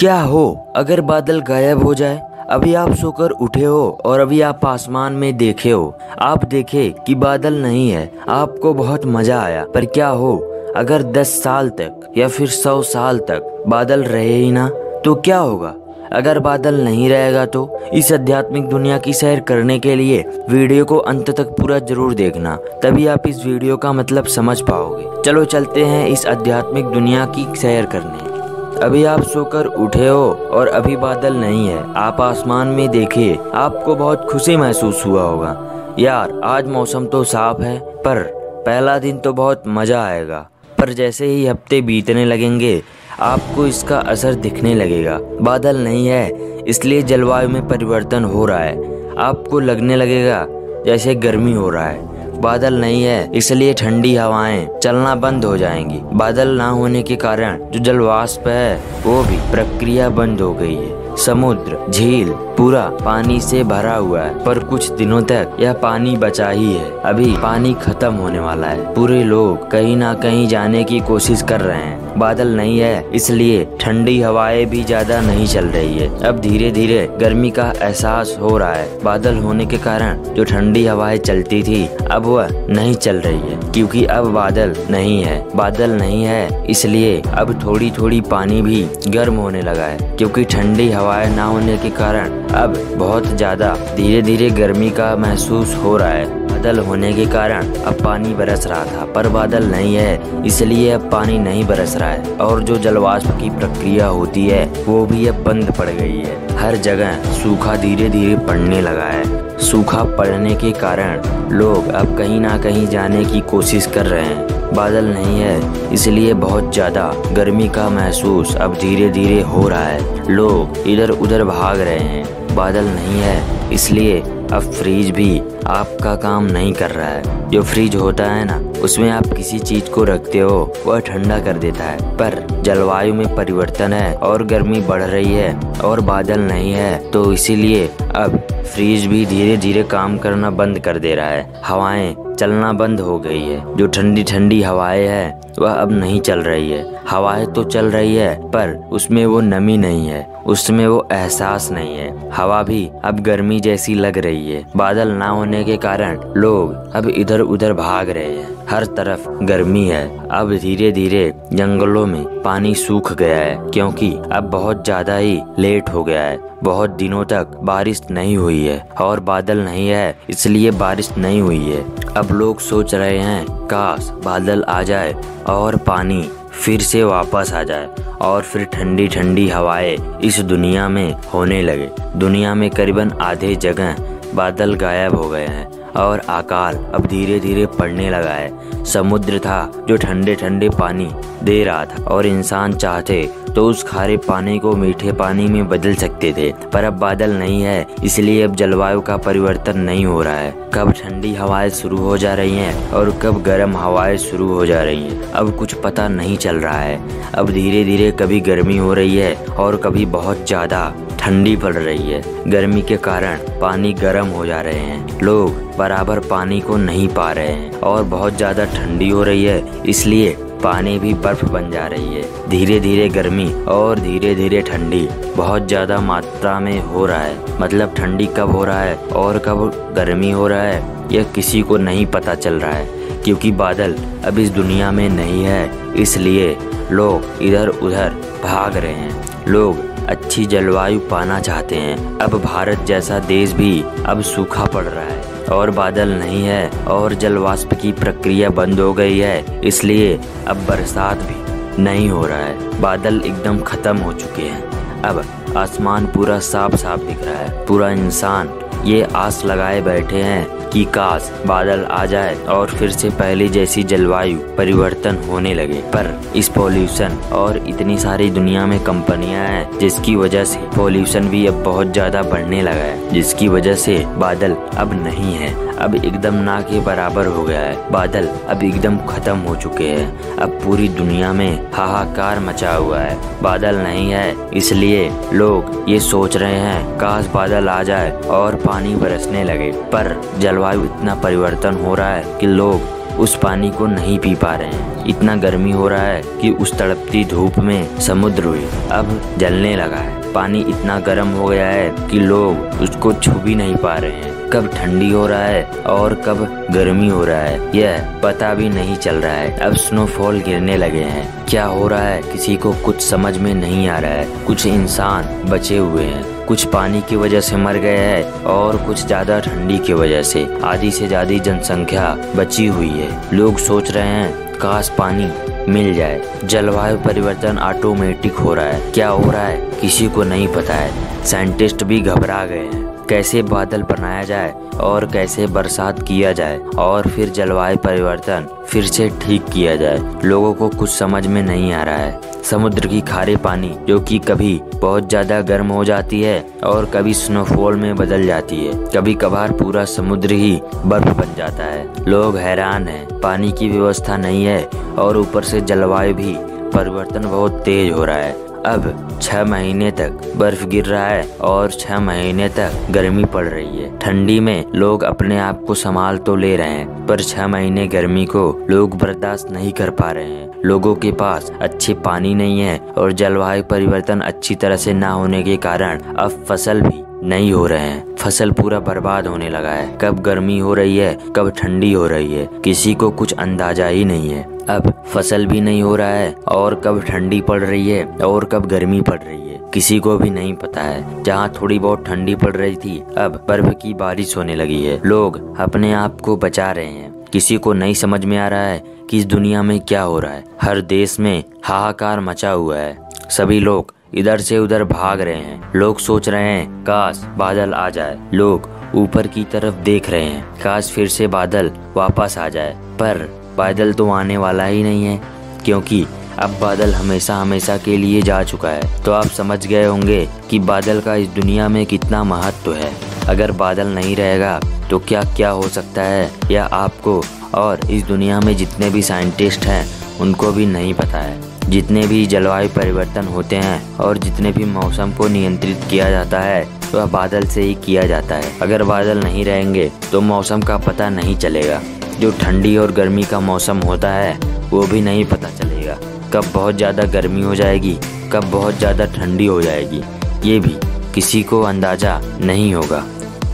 क्या हो अगर बादल गायब हो जाए। अभी आप सोकर उठे हो और अभी आप आसमान में देखे हो, आप देखे कि बादल नहीं है, आपको बहुत मजा आया। पर क्या हो अगर 10 साल तक या फिर 100 साल तक बादल रहे ही ना, तो क्या होगा। अगर बादल नहीं रहेगा तो इस आध्यात्मिक दुनिया की सैर करने के लिए वीडियो को अंत तक पूरा जरूर देखना, तभी आप इस वीडियो का मतलब समझ पाओगे। चलो चलते हैं इस आध्यात्मिक दुनिया की सैर करने। अभी आप सोकर उठे हो और अभी बादल नहीं है, आप आसमान में देखिए, आपको बहुत खुशी महसूस हुआ होगा। यार आज मौसम तो साफ है, पर पहला दिन तो बहुत मजा आएगा। पर जैसे ही हफ्ते बीतने लगेंगे आपको इसका असर दिखने लगेगा। बादल नहीं है इसलिए जलवायु में परिवर्तन हो रहा है, आपको लगने लगेगा जैसे गर्मी हो रहा है। बादल नहीं है इसलिए ठंडी हवाएं चलना बंद हो जाएंगी। बादल ना होने के कारण जो जलवाष्प है वो भी प्रक्रिया बंद हो गई है। समुद्र, झील पूरा पानी से भरा हुआ है, पर कुछ दिनों तक यह पानी बचा ही है। अभी पानी खत्म होने वाला है। पूरे लोग कहीं ना कहीं जाने की कोशिश कर रहे हैं। बादल नहीं है इसलिए ठंडी हवाएं भी ज्यादा नहीं चल रही है। अब धीरे धीरे गर्मी का एहसास हो रहा है। बादल होने के कारण जो ठंडी हवाएं चलती थी अब वह नहीं चल रही है, क्योंकि अब बादल नहीं है। बादल नहीं है इसलिए अब थोड़ी थोड़ी पानी भी गर्म होने लगा है, क्योंकि ठंडी हवाएं ना होने के कारण अब बहुत ज्यादा धीरे धीरे गर्मी का महसूस हो रहा है। बादल होने के कारण अब पानी बरस रहा था, पर बादल नहीं है इसलिए अब पानी नहीं बरस रहा है। और जो जलवाष्प की प्रक्रिया होती है वो भी अब बंद पड़ गई है। हर जगह सूखा धीरे धीरे पड़ने लगा है। सूखा पड़ने के कारण लोग अब कहीं ना कहीं जाने की कोशिश कर रहे हैं। बादल नहीं है इसलिए बहुत ज्यादा गर्मी का महसूस अब धीरे धीरे हो रहा है। लोग इधर उधर भाग रहे हैं। बादल नहीं है इसलिए अब फ्रिज भी आपका काम नहीं कर रहा है। जो फ्रिज होता है ना, उसमें आप किसी चीज को रखते हो वह ठंडा कर देता है, पर जलवायु में परिवर्तन है और गर्मी बढ़ रही है और बादल नहीं है, तो इसीलिए अब फ्रिज भी धीरे धीरे काम करना बंद कर दे रहा है। हवाएं चलना बंद हो गई है। जो ठंडी ठंडी हवाएं है वह अब नहीं चल रही है। हवाएं तो चल रही है पर उसमें वो नमी नहीं है, उसमें वो एहसास नहीं है। हवा भी अब गर्मी जैसी लग रही है। बादल ना होने के कारण लोग अब इधर उधर भाग रहे हैं। हर तरफ गर्मी है। अब धीरे धीरे जंगलों में पानी सूख गया है, क्योंकि अब बहुत ज्यादा ही लेट हो गया है। बहुत दिनों तक बारिश नहीं हुई है और बादल नहीं है इसलिए बारिश नहीं हुई है। अब लोग सोच रहे हैं काश बादल आ जाए और पानी फिर से वापस आ जाए और फिर ठंडी ठंडी हवाएं इस दुनिया में होने लगे। दुनिया में करीबन आधे जगह बादल गायब हो गए हैं और अकाल अब धीरे धीरे पड़ने लगा है। समुद्र था जो ठंडे ठंडे पानी दे रहा था और इंसान चाहते तो उस खारे पानी को मीठे पानी में बदल सकते थे, पर अब बादल नहीं है इसलिए अब जलवायु का परिवर्तन नहीं हो रहा है। कब ठंडी हवाएं शुरू हो जा रही हैं और कब गर्म हवाएं शुरू हो जा रही हैं, अब कुछ पता नहीं चल रहा है। अब धीरे धीरे कभी गर्मी हो रही है और कभी बहुत ज्यादा ठंडी पड़ रही है। गर्मी के कारण पानी गर्म हो जा रहे हैं। लोग बराबर पानी को नहीं पा रहे हैं और बहुत ज्यादा ठंडी हो रही है इसलिए पानी भी बर्फ बन जा रही है। धीरे धीरे गर्मी और धीरे धीरे ठंडी बहुत ज्यादा मात्रा में हो रहा है। मतलब ठंडी कब हो रहा है और कब गर्मी हो रहा है यह किसी को नहीं पता चल रहा है, क्योंकि बादल अब इस दुनिया में नहीं है इसलिए लोग इधर उधर भाग रहे हैं। लोग अच्छी जलवायु पाना चाहते हैं। अब भारत जैसा देश भी अब सूखा पड़ रहा है और बादल नहीं है और जलवाष्प की प्रक्रिया बंद हो गई है, इसलिए अब बरसात भी नहीं हो रहा है। बादल एकदम खत्म हो चुके हैं। अब आसमान पूरा साफ साफ दिख रहा है। पूरा इंसान ये आस लगाए बैठे हैं कि काश बादल आ जाए और फिर से पहले जैसी जलवायु परिवर्तन होने लगे। पर इस पॉल्यूशन और इतनी सारी दुनिया में कंपनियां हैं जिसकी वजह से पॉल्यूशन भी अब बहुत ज्यादा बढ़ने लगा है, जिसकी वजह से बादल अब नहीं है। अब एकदम ना के बराबर हो गया है। बादल अब एकदम खत्म हो चुके हैं। अब पूरी दुनिया में हाहाकार मचा हुआ है। बादल नहीं है इसलिए लोग ये सोच रहे हैं काश बादल आ जाए और पानी बरसने लगे, पर जलवायु इतना परिवर्तन हो रहा है कि लोग उस पानी को नहीं पी पा रहे हैं। इतना गर्मी हो रहा है कि उस तड़पती धूप में समुद्र भी अब जलने लगा है। पानी इतना गर्म हो गया है कि लोग उसको छू भी नहीं पा रहे हैं। कब ठंडी हो रहा है और कब गर्मी हो रहा है यह पता भी नहीं चल रहा है। अब स्नोफॉल गिरने लगे हैं। क्या हो रहा है किसी को कुछ समझ में नहीं आ रहा है। कुछ इंसान बचे हुए हैं, कुछ पानी की वजह से मर गए हैं और कुछ ज्यादा ठंडी की वजह से आधी से ज्यादा जनसंख्या बची हुई है। लोग सोच रहे हैं काश पानी मिल जाए। जलवायु परिवर्तन ऑटोमेटिक हो रहा है। क्या हो रहा है किसी को नहीं पता है। साइंटिस्ट भी घबरा गए हैं। कैसे बादल बनाया जाए और कैसे बरसात किया जाए और फिर जलवायु परिवर्तन फिर से ठीक किया जाए, लोगों को कुछ समझ में नहीं आ रहा है। समुद्र की खारे पानी जो कि कभी बहुत ज्यादा गर्म हो जाती है और कभी स्नोफॉल में बदल जाती है, कभी कभार पूरा समुद्र ही बर्फ बन जाता है। लोग हैरान हैं, पानी की व्यवस्था नहीं है और ऊपर से जलवायु भी परिवर्तन बहुत तेज हो रहा है। अब 6 महीने तक बर्फ गिर रहा है और 6 महीने तक गर्मी पड़ रही है। ठंडी में लोग अपने आप को संभाल तो ले रहे हैं पर 6 महीने गर्मी को लोग बर्दाश्त नहीं कर पा रहे हैं। लोगों के पास अच्छे पानी नहीं है और जलवायु परिवर्तन अच्छी तरह से ना होने के कारण अब फसल भी नहीं हो रहे हैं। फसल पूरा बर्बाद होने लगा है। कब गर्मी हो रही है कब ठंडी हो रही है किसी को कुछ अंदाजा ही नहीं है। अब फसल भी नहीं हो रहा है और कब ठंडी पड़ रही है और कब गर्मी पड़ रही है किसी को भी नहीं पता है। जहाँ थोड़ी बहुत ठंडी पड़ रही थी अब बर्फ की बारिश होने लगी है। लोग अपने आप को बचा रहे हैं। किसी को नहीं समझ में आ रहा है कि इस दुनिया में क्या हो रहा है। हर देश में हाहाकार मचा हुआ है। सभी लोग इधर से उधर भाग रहे हैं। लोग सोच रहे हैं काश बादल आ जाए। लोग ऊपर की तरफ देख रहे हैं काश फिर से बादल वापस आ जाए, पर बादल तो आने वाला ही नहीं है क्योंकि अब बादल हमेशा हमेशा के लिए जा चुका है। तो आप समझ गए होंगे कि बादल का इस दुनिया में कितना महत्व है। अगर बादल नहीं रहेगा तो क्या क्या हो सकता है यह आपको और इस दुनिया में जितने भी साइंटिस्ट हैं उनको भी नहीं पता है। जितने भी जलवायु परिवर्तन होते हैं और जितने भी मौसम को नियंत्रित किया जाता है वह बादल से ही किया जाता है। अगर बादल नहीं रहेंगे तो मौसम का पता नहीं चलेगा। जो ठंडी और गर्मी का मौसम होता है वो भी नहीं पता चलेगा। कब बहुत ज़्यादा गर्मी हो जाएगी कब बहुत ज़्यादा ठंडी हो जाएगी ये भी किसी को अंदाज़ा नहीं होगा।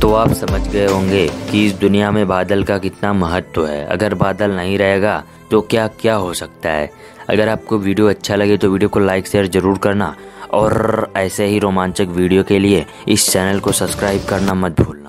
तो आप समझ गए होंगे कि इस दुनिया में बादल का कितना महत्व है। अगर बादल नहीं रहेगा तो क्या क्या हो सकता है। अगर आपको वीडियो अच्छा लगे तो वीडियो को लाइक शेयर जरूर करना और ऐसे ही रोमांचक वीडियो के लिए इस चैनल को सब्सक्राइब करना मत भूलना।